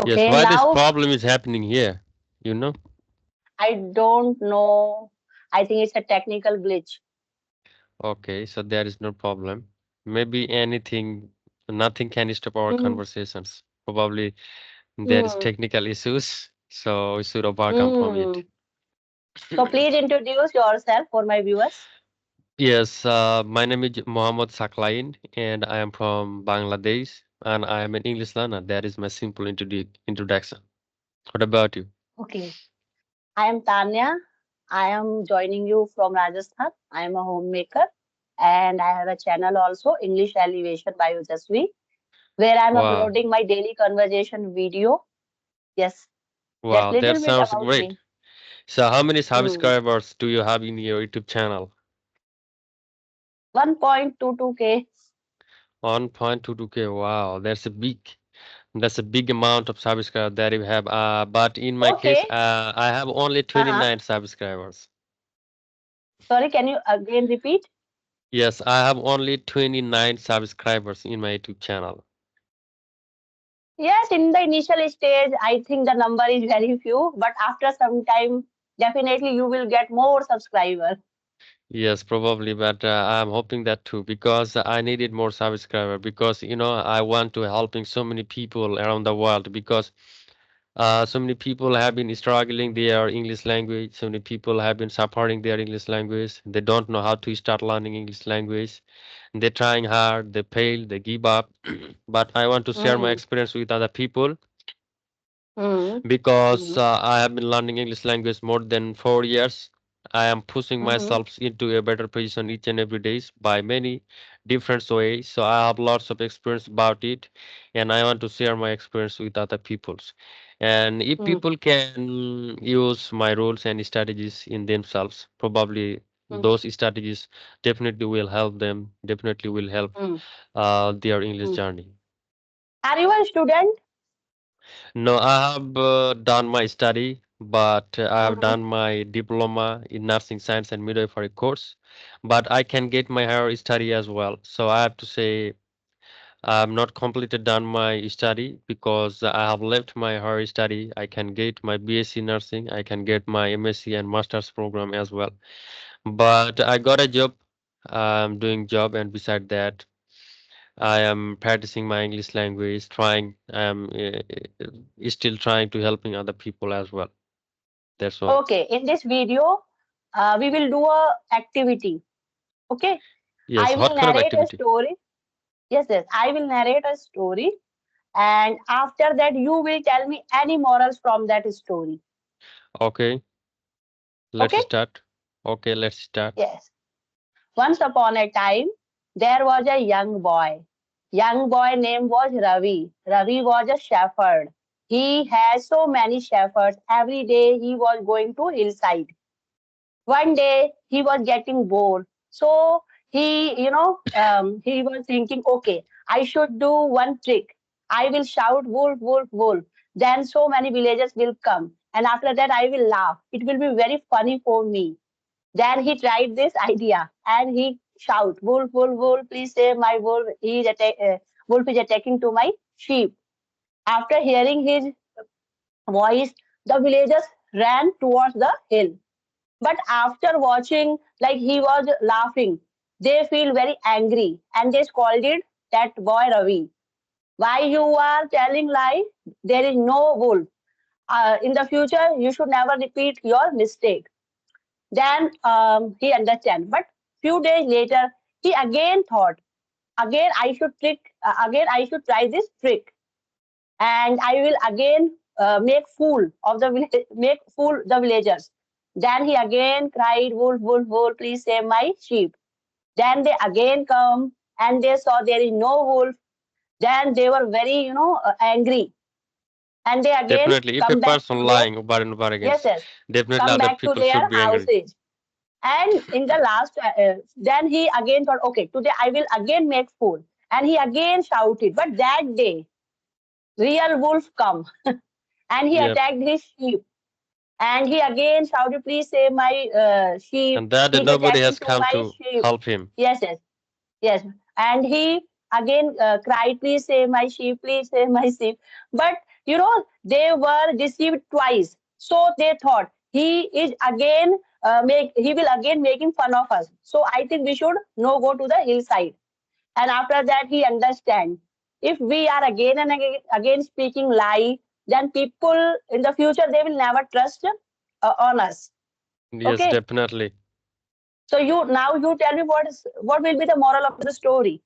Yes, Okay, why this now problem is happening here? You know? I don't know. I think it's a technical glitch. Okay, so there is no problem. Maybe anything, nothing can stop our Mm, conversations. Probably there is mm, technical issues, so we should overcome from it. mm. So please introduce yourself for my viewers. Yes, my name is Mohammed Shaklain, and I am from Bangladesh, and I am an English learner. That is my simple introduction. What about you? Okay, I am Tanya. I am joining you from Rajasthan. I am a homemaker and I have a channel also, English Elevation by Ujasvi, where I am Wow, uploading my daily conversation video. Yes, that's wow, that little bit sounds about great. me. So, how many Hmm. subscribers do you have in your YouTube channel? 1.22K. 1.22K. Wow, that's a big amount of subscribers that you have. But in my case, Okay. I have only Uh-huh. 29 subscribers. Sorry, can you again repeat? Yes, I have only 29 subscribers in my YouTube channel. Yes, in the initial stage, I think the number is very few, but after some time, definitely you will get more subscribers. Yes, probably, but I'm hoping that too because I needed more subscriber because I want to helping so many people around the world because so many people have been struggling their English language. So many people have been suffering their English language. They don't know how to start learning English language. They're trying hard, they fail, they give up. But I want to share my Hmm. experience with other people Hmm. because Hmm. I have been learning English language more than 4 years. I am pushing Hmm. myself into a better position each and every day by many different ways. So I have lots of experience about it, and I want to share my experience with other people's. And if Hmm. people can use my rules and strategies in themselves, probably Hmm. those strategies definitely will help them. Definitely will help Hmm. their English Hmm. journey. Are you a student? No, I have done my study, but I have Hmm. done my diploma in nursing science and midwifery course. But I can get my higher study as well. So I have to say I'm not completed done my study because I have left my higher study. I can get my BSc nursing. I can get my MSc and master's program as well. But I got a job. I'm doing job, and beside that. I am practicing my English language, trying, still trying to helping other people as well. That's all. Okay, in this video, we will do a activity. Okay, Yes, I will what kind of narrate a activity? story. Yes, yes, I will narrate a story, and after that, you will tell me any morals from that story. Okay, let's Okay? start. Okay, let's start. Yes. Once upon a time, there was a young boy. Young boy name was Ravi. Ravi was a shepherd. He had so many shepherds. Every day he was going to hillside. One day he was getting bored. So he was thinking, okay, I should do one trick. I will shout wolf, wolf, wolf. Then so many villagers will come. And after that, I will laugh. It will be very funny for me. Then he tried this idea and he shout, wolf, wolf, wolf, please save my wolf. Wolf is attacking to my sheep. After hearing his voice, the villagers ran towards the hill. But after watching, like he was laughing, they feel very angry and they scolded that boy Ravi. Why you are telling lie? There is no wolf. In the future, you should never repeat your mistake. Then he understand. But few days later, he again thought, again I should try this trick, and I will again make fool the villagers. Then he again cried, wolf, wolf, wolf, please save my sheep. Then they again come and they saw there is no wolf. Then they were very, angry, and they again Definitely, if a come back person to their lying over and over again, yes, yes, definitely come other back to people their should be angry. houses. And in the last, then he again thought, okay, today I will again make food. And he again shouted. But that day, real wolf come and he Yep. attacked his sheep. And he again shouted, please save my sheep. And that He's nobody attacking has to come my to sheep. help him. Yes, yes, yes. And he again cried, please save my sheep, please save my sheep. But They were deceived twice, so they thought he will again making fun of us. So I think we should no go to the hillside. And after that he understand, if we are again and again speaking lie, then people in the future they will never trust on us. Yes, Okay, definitely. so you tell me what will be the moral of the story.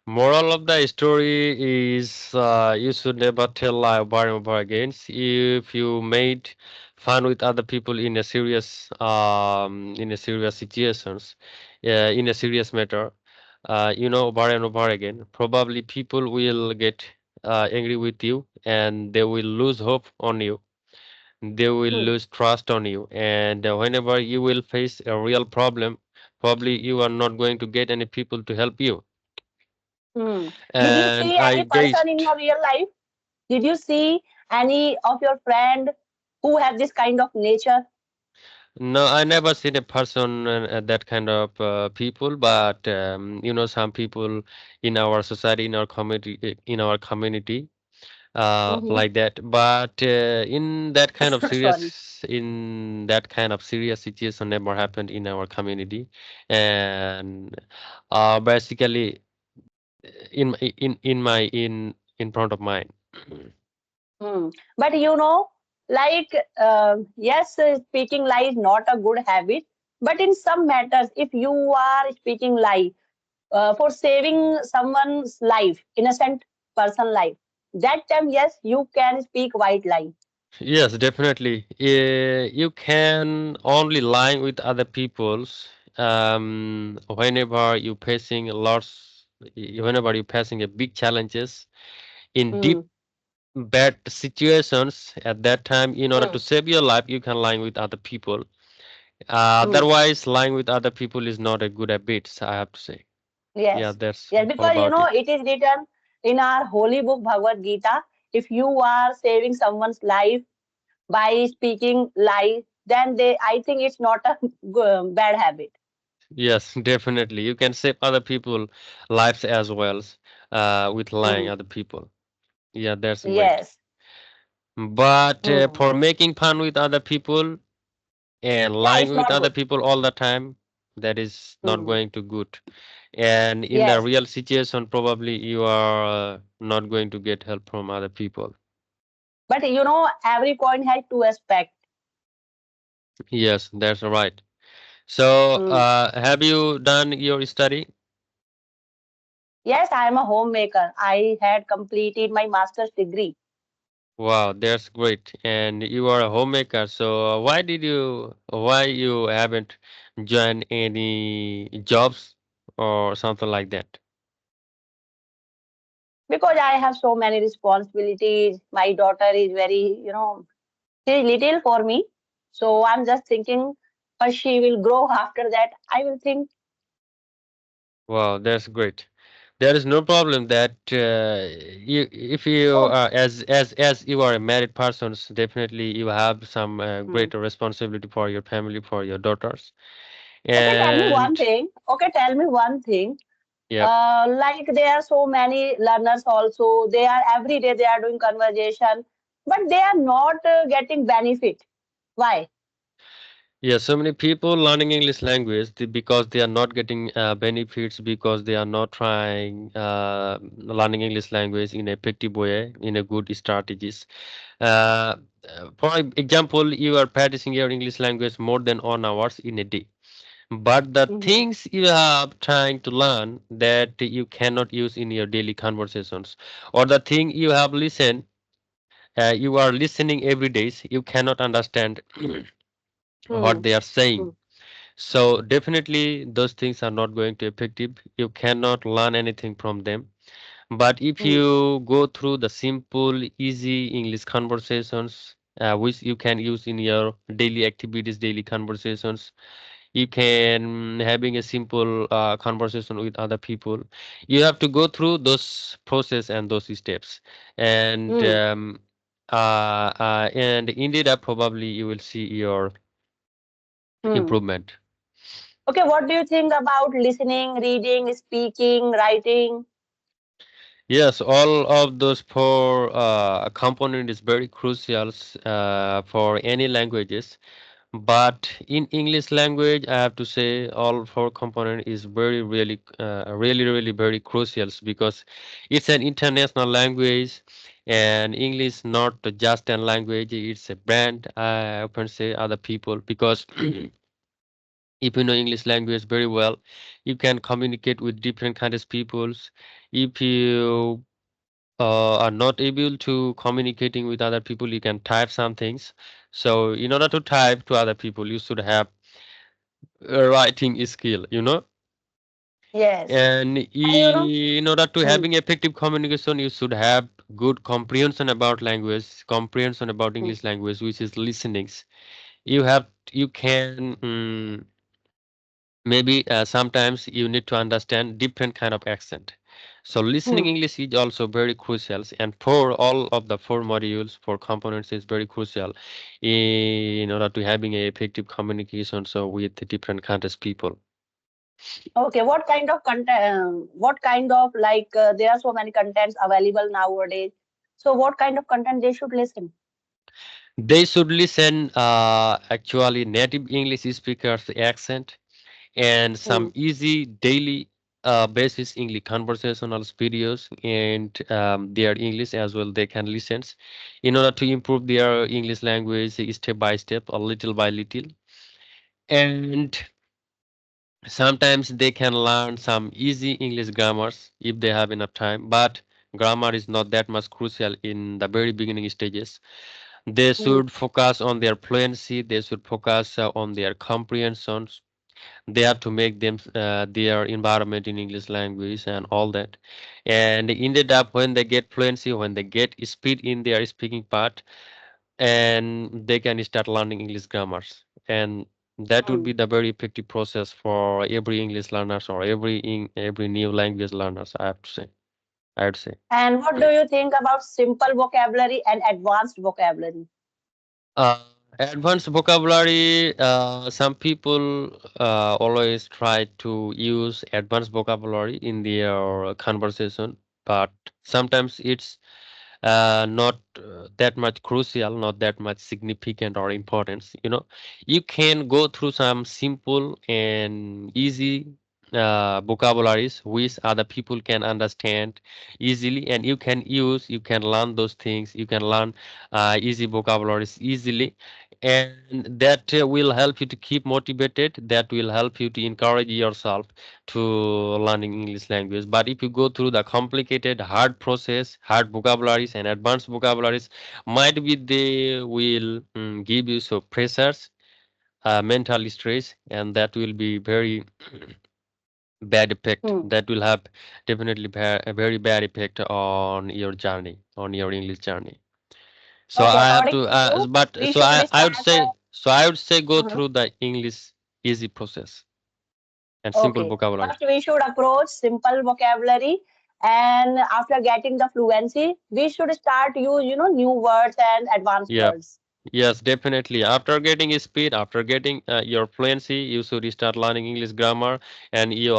Moral of the story is you should never tell lie over and over again. If you made fun with other people in a serious situations, in a serious matter, over and over again, probably people will get angry with you and they will lose hope on you. They will Hmm. lose trust on you, and whenever you will face a real problem, probably you are not going to get any people to help you. Hmm. Did you And see I any person in guessed. your real life? Did you see any of your friend who have this kind of nature? No, I never seen a person that kind of people, but some people in our society, in our community, Mm-hmm. like that. But Sorry. in that kind of serious situation never happened in our community, and basically in front of mine. Hmm. But like, yes, speaking lie is not a good habit. But in some matters, if you are speaking lie for saving someone's life, innocent person life, that time, yes, you can speak white lie. Yes, definitely. You can only lie with other people's whenever you facing whenever you're facing a big challenges in Hmm. deep bad situations. At that time, in order to Hmm. save your life, you can lie with other people. Hmm. Otherwise, lying with other people is not a good habit, I have to say. Yeah, Yes. that's Yes, all because about it. it is written in our holy book Bhagavad Gita. If you are saving someone's life by speaking lie, then I think it's not a bad habit. Yes, definitely. You can save other people lives as well with lying Hmm. other people. Yeah, that's great. Yes. But Hmm. for making fun with other people and Yeah, lying it's with not other good. people all the time, that is not Hmm. going to good. And in the Yes. real situation, probably you are not going to get help from other people. But every coin has two aspects. Yes, that's right. So, Hmm. have you done your study? Yes, I am a homemaker. I had completed my master's degree Wow, that's great. And you are a homemaker. So, why you haven't joined any jobs or something like that? because I have so many responsibilities. My daughter is very, she is little for me. So I'm just thinking, but she will grow after that. I will think, Wow, that's great. There is no problem that if you oh, are as you are a married person, so definitely you have some hmm. greater responsibility for your family, for your daughters. Okay, tell me one And thing. Okay, tell me one thing. yep, Like there are so many learners also. They are every day they are doing conversation, but they are not getting benefit. Why? yeah, so many people learning English language because they are not getting benefits because they are not trying learning English language in a effective way, in a good strategies. Uh, for example, you are practicing your English language more than 1 hours in a day. But the Mm-hmm. things you are trying to learn that you cannot use in your daily conversations, or the thing you have listened, you are listening every day, you cannot understand what Hmm. they are saying. Hmm. So definitely those things are not going to effective. You cannot learn anything from them. But if Hmm. you go through the simple, easy English conversations, which you can use in your daily activities, daily conversations, you can having a simple conversation with other people. You have to go through those process and those steps, and Hmm. indeed, probably you will see your Hmm. improvement. Okay, what do you think about listening, reading, speaking, writing? Yes, all of those four component is very crucial for any languages. But in English language, I have to say all four component is really very crucial because it's an international language, and English not just a language; it's a brand. I often say other people because if you know English language very well, you can communicate with different kinds of peoples. If you are not able to communicating with other people, you can type some things. So in order to type to other people, you should have a writing skill, you know. Yes. And And you know, in order to hmm, having effective communication, you should have good comprehension about language, comprehension about hmm, English language, which is listenings. You have you can maybe sometimes you need to understand different kind of accent. So listening hmm. English is also very crucial, and for all of the four modules, four components is very crucial in order to having a effective communication so with the different countries people. Okay, what kind of content? What kind of like there are so many contents available nowadays. So what kind of content they should listen? They should listen actually native English speakers accent and Hmm. some easy daily basis English conversational videos and their English as well. They can listen in order to improve their English language step by step, a little by little. And sometimes they can learn some easy English grammars if they have enough time. But grammar is not that much crucial in the very beginning stages. They Hmm. should focus on their fluency. They should focus on their comprehension. They have to make them their environment in English language and all that. And ended up when they get fluency, when they get speed in their speaking part, and they can start learning English grammars. And that would Hmm. be the very effective process for every English learners or every new language learners. I have to say. I would say. And what do you think about simple vocabulary and advanced vocabulary? Uh, Advanced vocabulary, some people always try to use advanced vocabulary in their conversation, but sometimes it's not that much crucial, not that much significant or importance. You know, you can go through some simple and easy vocabularies which other people can understand easily, and you can learn those things. You can learn easy vocabularies easily, and that will help you to keep motivated. That will help you to encourage yourself to learning English language. But if you go through the complicated, hard process, hard vocabularies and advanced vocabularies, might be they will give you so pressures, mental stress, and that will be very bad effect. Hmm. That will have definitely a very bad effect on your journey, on your English journey. So Okay, I have according to, to you, but we so should I start. would say, go Mhm. through the English easy process and simple Okay, vocabulary. first we should approach simple vocabulary, and after getting the fluency, we should start use new words and advanced Yeah. words. Yes, definitely. After getting speed, after getting your fluency, you should start learning English grammar, and you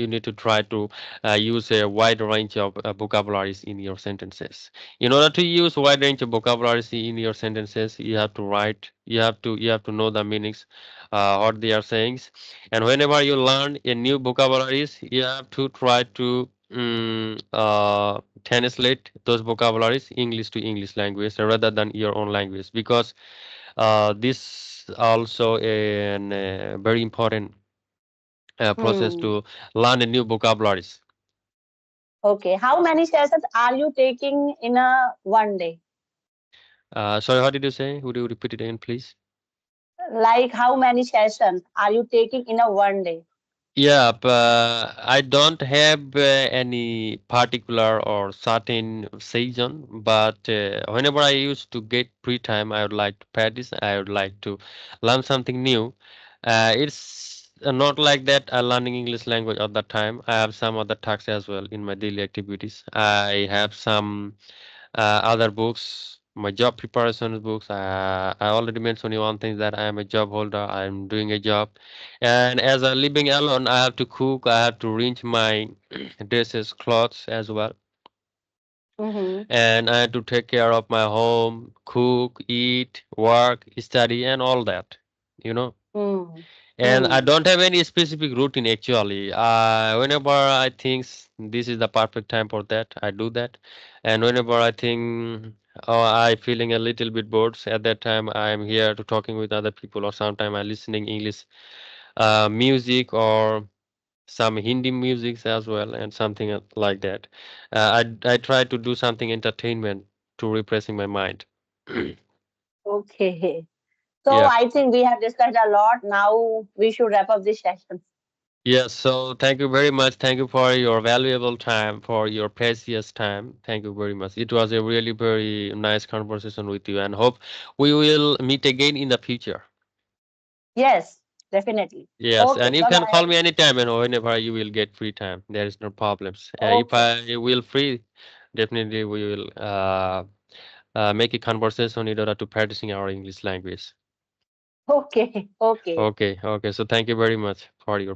need to try to use a wide range of vocabularies in your sentences. In order to use wide range of vocabularies in your sentences, you have to write. You have to know the meanings, what they are saying, and whenever you learn a new vocabularies, you have to try to translate those vocabularies English to English language rather than your own language because this also an very important process Hmm. to learn a new vocabularies. Okay, how many sessions are you taking in a one day? Sorry, how did you say? Would you repeat it again, please? Like how many sessions are you taking in a one day? Yeah, but I don't have any particular or certain season, but whenever I used to get free time, I would like to practice. I would like to learn something new. It's not like that learning English language all the time. I have some other tasks as well in my daily activities. I have some other books my job preparation books. I already mentioned you one thing that I am a job holder. I'm doing a job, and as I'm living alone, I have to cook. I have to rinse my dresses, clothes as well, Mm-hmm. and I have to take care of my home, cook, eat, work, study, and all that. You know. Mm. And I Mm. don't have any specific routine actually. Whenever I think this is the perfect time for that, I do that. And whenever I think, oh, I feeling a little bit bored, at that time I am here to talking with other people, or sometime I listening English music or some Hindi music as well, and something like that. I try to do something entertainment to repressing my mind. Okay. So Yeah. I think we have discussed a lot. Now we should wrap up this session. Yes, so thank you very much. Thank you for your valuable time, for your precious time. Thank you very much. It was a really very nice conversation with you, and hope we will meet again in the future. Yes, definitely. Yes, Okay. and you Bye can call bye. me anytime and whenever you will get free time. There is no problems. If Okay. I will free, definitely we will make a conversation in order to practicing our English language. Okay. Okay. Okay, okay. So thank you very much for your